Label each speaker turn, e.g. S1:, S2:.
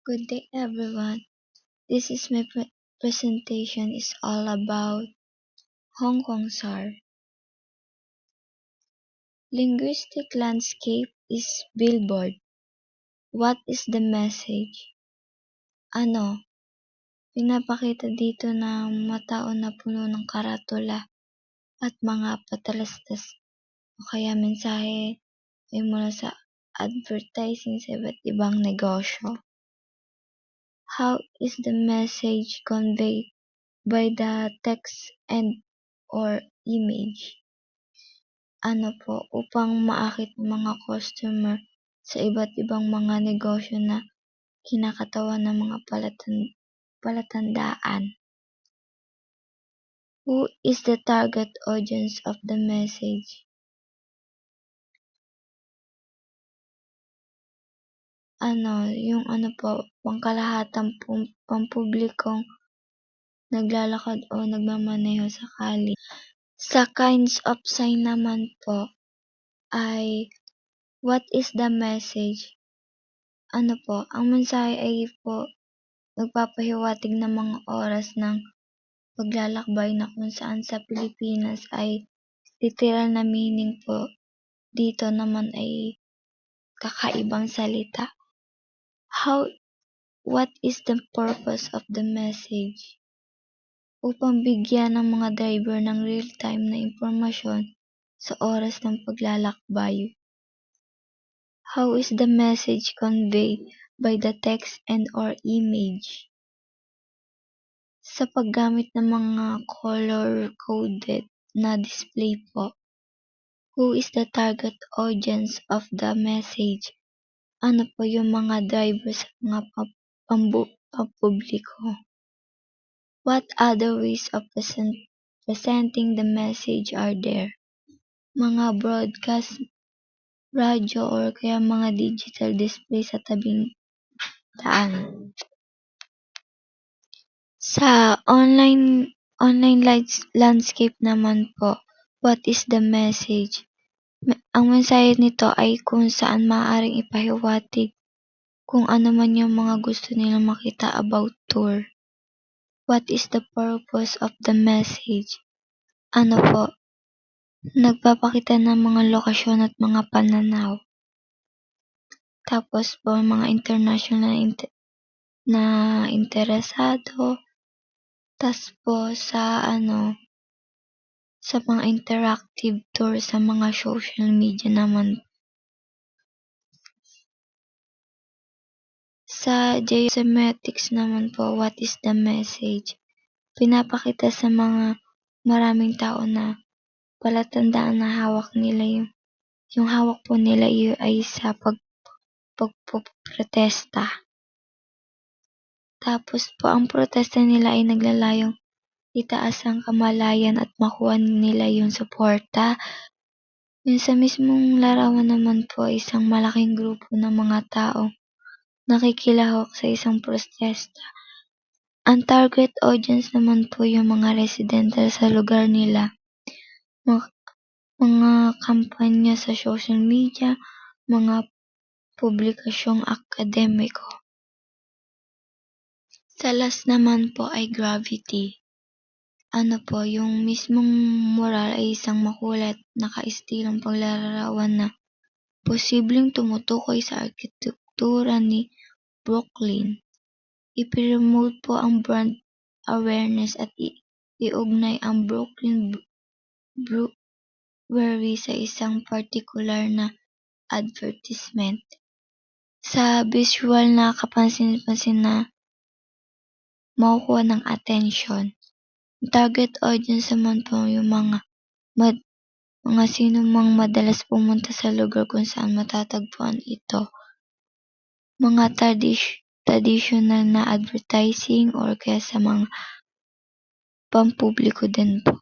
S1: Good day everyone. This is my presentation is all about Hong Kong SAR. Linguistic landscape is billboard. What is the message? Pinapakita dito na matao na puno ng karatula at mga patalastas o kaya mensahe ay mula sa advertising sa iba't ibang negosyo. How is the message conveyed by the text and or image? Upang maakit ng mga customer sa iba't ibang mga negosyo na kinakatawan ng mga palatandaan. Who is the target audience of the message? Pangkalahatang pampublikong naglalakad o nagmamaneho sa kalye. Sa kinds of sign naman po ay what is the message? Ang mensahe ay nagpapahiwatig ng mga oras ng paglalakbay na kung saan sa Pilipinas ay literal na meaning po dito naman ay kakaibang salita. What is the purpose of the message? Upang bigyan ng mga driver ng real-time na impormasyon sa oras ng paglalakbay. How is the message conveyed by the text and or image? Sa paggamit ng mga color-coded na display po. Who is the target audience of the message? Yung mga drivers at mga pampubliko. What other ways of presenting the message are there? Mga broadcast, radyo, or kaya mga digital display sa tabing daan. Sa online landscape naman po, what is the message? Ang mensahe nito ay kung saan maaaring ipahiwatig kung ano man yung mga gusto nilang makita about tour. What is the purpose of the message? Nagpapakita ng mga lokasyon at mga pananaw. Tapos po, mga international na interesado. Tas po sa mga interactive tour sa mga social media naman. Sa geosematics naman po, what is the message? Pinapakita sa mga maraming tao na palatandaan na hawak nila yung hawak po nila ay sa pagpoprotesta. Tapos po, ang protesta nila ay naglalayong itaas ang kamalayan at makuha nila yung suporta. Yung sa mismong larawan naman po, isang malaking grupo ng mga tao nakikilahok sa isang protesta. Ang target audience naman po yung mga residente sa lugar nila. Mga kampanya sa social media, mga publikasyong akademiko. Sa last naman po ay gravity. Yung mismong mural ay isang makulat, nakaistilong paglalarawan na posibleng tumutukoy sa arkitektura ni Brooklyn. Ipromote po ang brand awareness at iugnay ang Brooklyn Brewery sa isang partikular na advertisement. Sa visual na kapansin-pansin na makukuha ng atensyon. Target audience naman po yung mga sino mang madalas pumunta sa lugar kung saan matatagpuan ito. Mga traditional na advertising or kaya sa mga pampubliko din po.